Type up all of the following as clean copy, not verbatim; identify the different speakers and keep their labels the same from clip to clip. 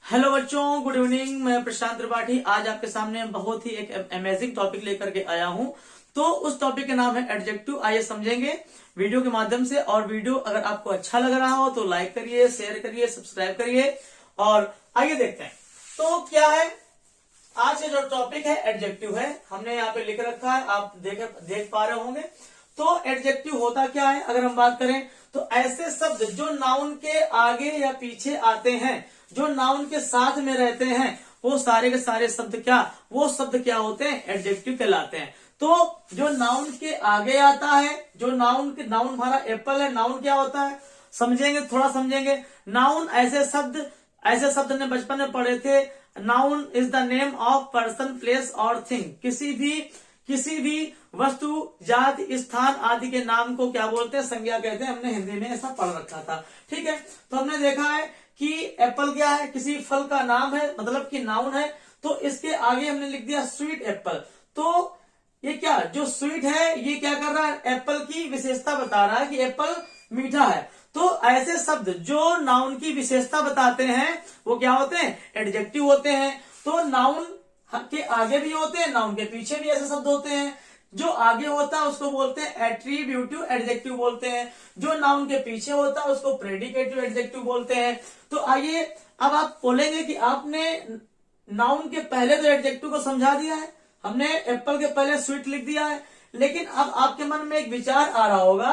Speaker 1: Hello बच्चों, good evening. मैं प्रशांत त्रिपाठी आज आपके सामने बहुत ही एक अमेजिंग टॉपिक लेकर के आया हूं। तो उस टॉपिक का नाम है एडजेक्टिव। आइए समझेंगे वीडियो के माध्यम से। और वीडियो अगर आपको अच्छा लग रहा हो तो लाइक करिए, शेयर करिए, सब्सक्राइब करिए। और आइए देखते हैं तो क्या है आज का जो टॉपिक है एडजेक्टिव है। हमने यहाँ पे लिख रखा है, आप देख पा रहे होंगे। तो एडजेक्टिव होता क्या है अगर हम बात करें तो ऐसे शब्द जो नाउन के आगे या पीछे आते हैं, जो नाउन के साथ में रहते हैं, वो सारे के सारे शब्द क्या होते हैं? एडजेक्टिव कहलाते हैं। तो जो नाउन के आगे आता है, जो नाउन हमारा एप्पल है, नाउन क्या होता है समझेंगे, थोड़ा समझेंगे। नाउन ऐसे शब्द ने बचपन में पढ़े थे। Noun is the name of person, place और थिंग। किसी भी वस्तु, जाति, स्थान आदि के नाम को क्या बोलते हैं? संज्ञा कहते हैं। हमने हिंदी में ऐसा पढ़ रखा था, ठीक है। तो हमने देखा है कि एप्पल क्या है? किसी फल का नाम है, मतलब कि नाउन है। तो इसके आगे हमने लिख दिया स्वीट एप्पल। तो ये क्या, जो स्वीट है ये क्या कर रहा है? एप्पल की विशेषता बता रहा है कि एप्पल मीठा है। तो ऐसे शब्द जो नाउन की विशेषता बताते हैं वो क्या होते हैं? एडजेक्टिव होते हैं। तो नाउन के आगे भी होते हैं, नाउन के पीछे भी ऐसे शब्द होते हैं। जो आगे होता है उसको बोलते हैं एट्रीब्यूटिव एडजेक्टिव बोलते हैं। जो नाउन के पीछे होता है उसको प्रेडिकेटिव एडजेक्टिव बोलते हैं। तो आइए अब आप बोलेंगे कि आपने नाउन के पहले तो एडजेक्टिव को समझा दिया है, हमने एप्पल के पहले स्वीट लिख दिया है, लेकिन अब आपके मन में एक विचार आ रहा होगा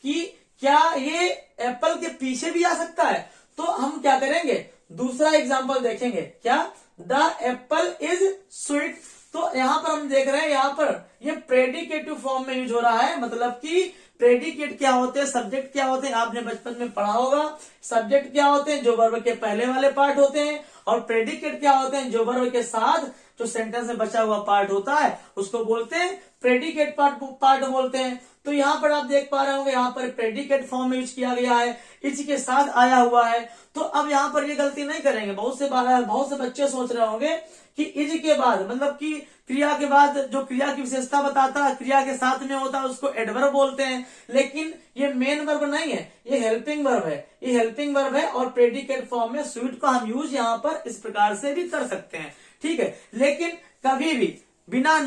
Speaker 1: कि क्या ये एप्पल के पीछे भी आ सकता है? तो हम क्या करेंगे, दूसरा एग्जाम्पल देखेंगे। क्या? The Apple is sweet. तो यहां पर हम देख रहे हैं, यहां पर ये प्रेडिकेटिव फॉर्म में यूज हो रहा है। मतलब कि प्रेडिकेट क्या होते हैं, सब्जेक्ट क्या होते हैं, आपने बचपन में पढ़ा होगा। सब्जेक्ट क्या होते हैं? जो वर्ब के पहले वाले पार्ट होते हैं। और प्रेडिकेट क्या होते हैं? जो वर्ब के साथ जो सेंटेंस में बचा हुआ पार्ट होता है उसको बोलते हैं प्रेडिकेट पार्ट बोलते हैं। तो यहाँ पर आप देख पा रहे होंगे, यहाँ पर प्रेडिकेट फॉर्म में यूज किया गया है, इज के साथ आया हुआ है। तो अब यहाँ पर ये गलती नहीं करेंगे। बहुत से बच्चे सोच रहे होंगे कि इज के बाद, मतलब कि क्रिया के बाद जो क्रिया की विशेषता बताता है, क्रिया के साथ में होता है, उसको एडवर्ब बोलते हैं। लेकिन ये मेन वर्ब नहीं है, ये हेल्पिंग वर्ब है। ये हेल्पिंग वर्ब है और प्रेडिकेट फॉर्म में स्वीट का हम यूज यहाँ पर इस प्रकार से भी कर सकते हैं, ठीक है। लेकिन कभी भी बिना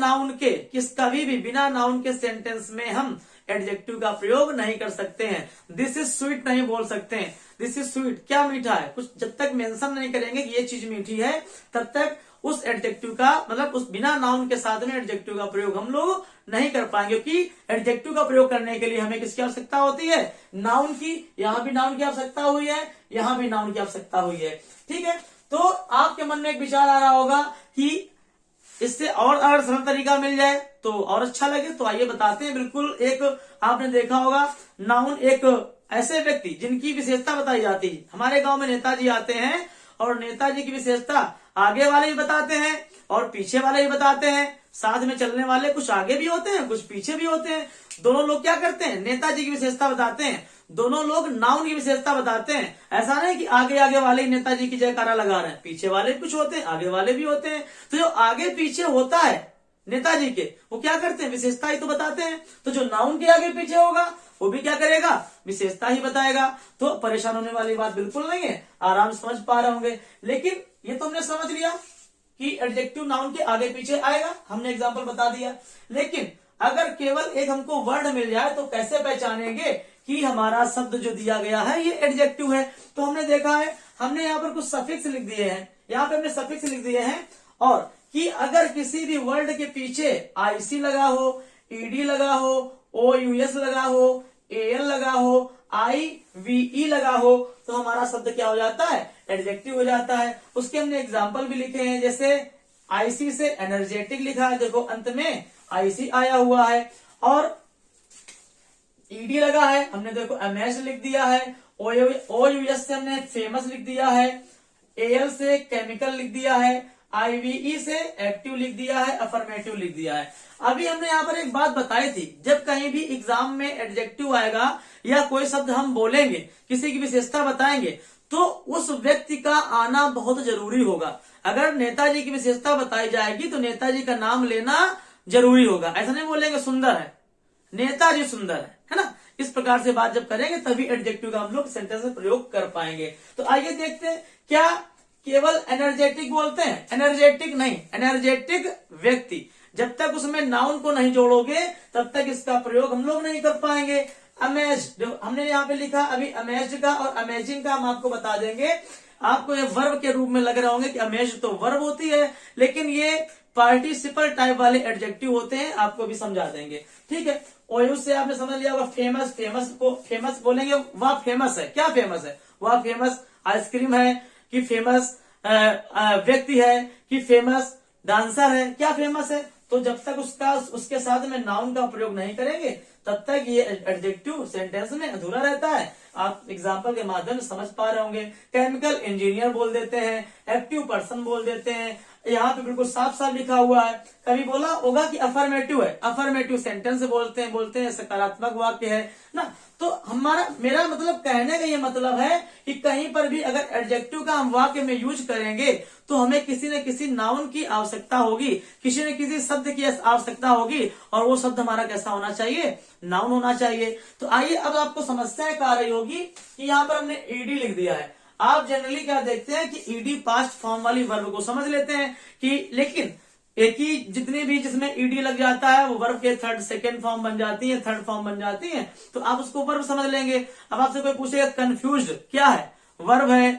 Speaker 1: नाउन के सेंटेंस में हम एडजेक्टिव का प्रयोग नहीं कर सकते हैं। दिस इज स्वीट नहीं बोल सकते हैं। दिस इज स्वीट, क्या मीठा है, कुछ जब तक मेंशन नहीं करेंगे कि ये चीज मीठी है, तब तक उस एडजेक्टिव का, मतलब उस बिना नाउन के साथ में एडजेक्टिव का प्रयोग हम लोग नहीं कर पाएंगे। क्योंकि एडजेक्टिव का प्रयोग करने के लिए हमें किसकी आवश्यकता होती है? नाउन की। यहाँ भी नाउन की आवश्यकता हुई है, यहाँ भी नाउन की आवश्यकता हुई है, ठीक है। तो आपके मन में एक विचार आ रहा होगा कि इससे और अगर सरल तरीका मिल जाए तो और अच्छा लगे। तो आइए बताते हैं। बिल्कुल, एक आपने देखा होगा नाउन, एक ऐसे व्यक्ति जिनकी विशेषता बताई जाती है। हमारे गांव में नेताजी आते हैं और नेताजी की विशेषता आगे वाले ही बताते हैं और पीछे वाले ही बताते हैं। साथ में चलने वाले कुछ आगे भी होते हैं, कुछ पीछे भी होते हैं। दोनों लोग क्या करते हैं? नेताजी की विशेषता बताते हैं। दोनों लोग नाउन की विशेषता बताते हैं। ऐसा नहीं कि आगे वाले ही नेताजी की जयकारा लगा रहे हैं, पीछे वाले कुछ होते हैं, आगे वाले भी होते हैं। तो जो आगे पीछे होता है नेताजी के, वो क्या करते हैं? विशेषता ही तो बताते हैं। तो जो नाउन के आगे पीछे होगा वो भी क्या करेगा? विशेषता ही बताएगा। तो परेशान होने वाली बात बिल्कुल नहीं है, आराम से समझ पा रहे होंगे। लेकिन ये तो हमने समझ लिया कि एडजेक्टिव नाउन के आगे पीछे आएगा, हमने एग्जाम्पल बता दिया। लेकिन अगर केवल एक हमको वर्ड मिल जाए तो कैसे पहचानेंगे कि हमारा शब्द जो दिया गया है ये एडजेक्टिव है? तो हमने देखा है, हमने यहाँ पर कुछ सफिक्स लिख दिए हैं, यहाँ पे हमने सफिक्स लिख दिए हैं। और कि अगर किसी भी वर्ड के पीछे आईसी लगा हो, ईडी लगा हो, ओयूएस लगा हो, एल लगा हो, IVE लगा हो, तो हमारा शब्द क्या हो जाता है? एडजेक्टिव हो जाता है। उसके हमने एग्जाम्पल भी लिखे हैं। जैसे आईसी से एनर्जेटिक लिखा है, देखो अंत में आईसी आया हुआ है। और ईडी लगा है, हमने देखो एमएस लिख दिया है। ओयूएस से हमने फेमस लिख दिया है। एल से केमिकल लिख दिया है। IVE से एक्टिव लिख दिया है, अफर्मेटिव लिख दिया है। अभी हमने यहाँ पर एक बात बताई थी, जब कहीं भी एग्जाम में एडजेक्टिव आएगा या कोई शब्द हम बोलेंगे, किसी की विशेषता बताएंगे, तो उस व्यक्ति का आना बहुत जरूरी होगा। अगर नेताजी की विशेषता बताई जाएगी तो नेताजी का नाम लेना जरूरी होगा। ऐसा नहीं बोलेंगे सुंदर है, नेताजी सुंदर है ना। इस प्रकार से बात जब करेंगे तभी एडजेक्टिव का हम लोग सेंटेंस में प्रयोग कर पाएंगे। तो आइए देखते हैं, क्या केवल एनर्जेटिक बोलते हैं, एनर्जेटिक नहीं, एनर्जेटिक व्यक्ति। जब तक उसमें नाउन को नहीं जोड़ोगे तब तक इसका प्रयोग हम लोग नहीं कर पाएंगे। अमेज, जो हमने यहाँ पे लिखा अभी अमेज्ड का और अमेजिंग का हम आपको बता देंगे। आपको ये वर्ब के रूप में लग रहे होंगे कि अमेज तो वर्ब होती है, लेकिन ये पार्टिसिपल टाइप वाले एडजेक्टिव होते हैं, आपको भी समझा देंगे। ठीक है, और उससे आपने समझ लिया होगा फेमस, फेमस को फेमस बोलेंगे, वह फेमस है। क्या फेमस है? वह फेमस आइसक्रीम है कि फेमस व्यक्ति है कि फेमस डांसर है, क्या फेमस है? तो जब तक उसके साथ में नाउन का प्रयोग नहीं करेंगे तब तक ये एडजेक्टिव सेंटेंस में अधूरा रहता है। आप एग्जाम्पल के माध्यम से समझ पा रहे होंगे। केमिकल इंजीनियर बोल देते हैं, एक्टिव पर्सन बोल देते हैं, यहाँ पे बिल्कुल साफ साफ लिखा हुआ है। कभी बोला होगा कि अफर्मेटिव है, अफर्मेटिव सेंटेंस बोलते हैं सकारात्मक वाक्य है ना। तो मेरा मतलब कहने का ये मतलब है कि कहीं पर भी अगर एडजेक्टिव का हम वाक्य में यूज करेंगे तो हमें किसी न किसी नाउन की आवश्यकता होगी, किसी न किसी शब्द की आवश्यकता होगी, और वो शब्द हमारा कैसा होना चाहिए? नाउन होना चाहिए। तो आइए अब आपको समस्या एक आ रही होगी कि यहाँ पर हमने ईडी लिख दिया है। आप जनरली क्या देखते हैं कि ईडी पास्ट फॉर्म वाली वर्ब को समझ लेते हैं कि, लेकिन एक ही जितनी भी जिसमें ईडी लग जाता है वो वर्ब के सेकेंड फॉर्म बन जाती है, थर्ड फॉर्म बन जाती है, तो आप उसको वर्ब समझ लेंगे। अब आपसे कोई पूछेगा कंफ्यूज्ड क्या है, वर्ब है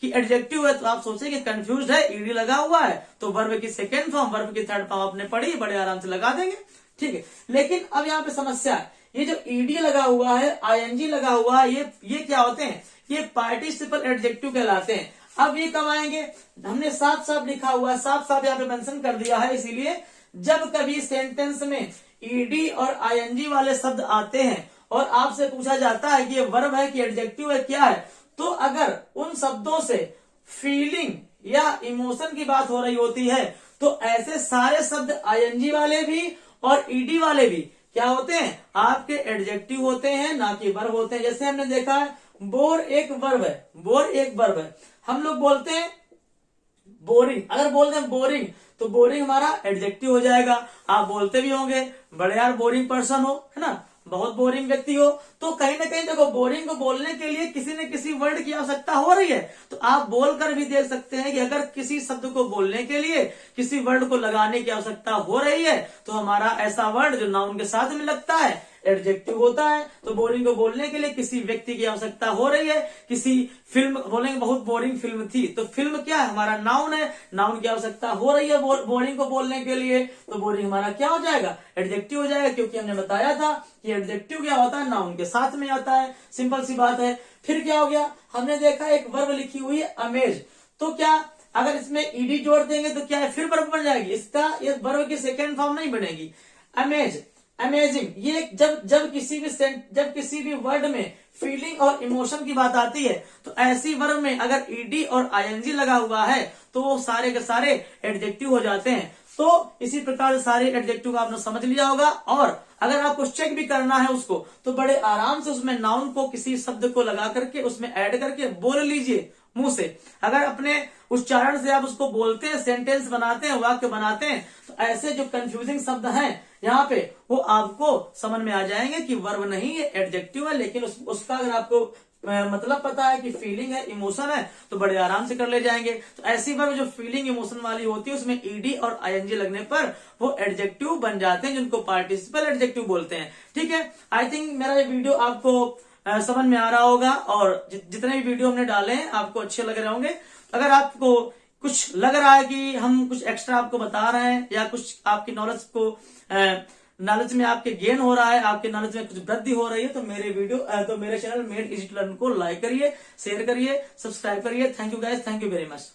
Speaker 1: कि एडजेक्टिव है, तो आप सोचेंगे कंफ्यूज्ड है, ईडी लगा हुआ है, तो वर्ब की सेकेंड फॉर्म, वर्ब की थर्ड फॉर्म आपने पढ़ी, बड़े आराम से लगा देंगे। ठीक है, लेकिन अब यहाँ पे समस्या है, ये जो ईडी लगा हुआ है, आईएनजी लगा हुआ है, ये क्या होते हैं? ये पार्टिसिपल एडजेक्टिव कहलाते हैं। अब ये कब आएंगे? हमने साफ साफ लिखा हुआ है, साफ साफ यहाँ पे मेंशन कर दिया है। इसीलिए जब कभी सेंटेंस में ईडी और आईएनजी वाले शब्द आते हैं और आपसे पूछा जाता है कि ये वर्ब है कि एडजेक्टिव है, क्या है, तो अगर उन शब्दों से फीलिंग या इमोशन की बात हो रही होती है तो ऐसे सारे शब्द आईएनजी वाले भी और ईडी वाले भी क्या होते हैं? आपके एडजेक्टिव होते हैं, ना कि वर्ब होते हैं। जैसे हमने देखा है बोर एक वर्ब है, बोर एक वर्ब है। हम लोग बोलते हैं बोरिंग, अगर बोलते हैं बोरिंग तो बोरिंग हमारा एडजेक्टिव हो जाएगा। आप बोलते भी होंगे बड़े यार बोरिंग पर्सन हो, है ना, बहुत बोरिंग व्यक्ति हो। तो कहीं ना कहीं देखो बोरिंग को बोलने के लिए किसी न किसी वर्ड की आवश्यकता हो रही है। तो आप बोलकर भी देख सकते हैं कि अगर किसी शब्द को बोलने के लिए किसी वर्ड को लगाने की आवश्यकता हो रही है तो हमारा ऐसा वर्ड जो नाउन के साथ में लगता है एडजेक्टिव होता है। तो बोरिंग को बोलने के लिए किसी व्यक्ति की आवश्यकता हो रही है। किसी फिल्म बोलेंगे बहुत बोरिंग फिल्म थी, तो फिल्म क्या है? हमारा नाउन है, नाउन की आवश्यकता हो रही है बोरिंग को बोलने के लिए, तो बोरिंग हमारा क्या हो जाएगा? एडजेक्टिव हो जाएगा, क्योंकि हमने बताया था कि एडजेक्टिव क्या होता है? नाउन के साथ में आता है। सिंपल सी बात है। फिर क्या हो गया? हमने देखा एक वर्ब लिखी हुई है अमेज, तो क्या अगर इसमें ईडी जोड़ देंगे तो क्या है? फिर वर्ब बन जाएगी। इसका ये वर्ब की सेकेंड फॉर्म नहीं बनेगी। अमेज, अमेजिंग, ये जब किसी भी वर्ड में फीलिंग और इमोशन की बात आती है तो ऐसी वर्ब में अगर ईडी और आईएनजी लगा हुआ है तो वो सारे के सारे एडजेक्टिव हो जाते हैं। तो इसी प्रकार से सारे एडजेक्टिव आपने समझ लिया होगा। और अगर आपको चेक भी करना है उसको तो बड़े आराम से उसमें नाउन को किसी शब्द को लगा करके उसमें ऐड करके बोल लीजिए मुंह से। अगर अपने उच्चारण से आप उसको बोलते हैं, सेंटेंस बनाते हैं, वाक्य बनाते हैं, तो ऐसे जो कंफ्यूजिंग शब्द हैं यहाँ पे वो आपको समझ में आ जाएंगे कि वर्ब नहीं है, एडजेक्टिव है। लेकिन उसका अगर आपको मतलब पता है कि फीलिंग है, इमोशन है, तो बड़े आराम से कर ले जाएंगे। तो ऐसी वर्ब जो फीलिंग इमोशन वाली होती है उसमें ईडी और आईएनजी लगने पर वो एडजेक्टिव बन जाते हैं, जिनको पार्टिसिपल एडजेक्टिव बोलते हैं। ठीक है, आई थिंक मेरा ये वीडियो आपको समझ में आ रहा होगा और जितने भी वीडियो हमने डाले हैं आपको अच्छे लग रहे होंगे। अगर आपको कुछ लग रहा है कि हम कुछ एक्स्ट्रा आपको बता रहे हैं या कुछ आपकी नॉलेज में आपके गेन हो रहा है, आपके नॉलेज में कुछ वृद्धि हो रही है, तो मेरे channel made easy to learn को लाइक करिए, शेयर करिए, सब्सक्राइब करिए। Thank you guys, thank you very much.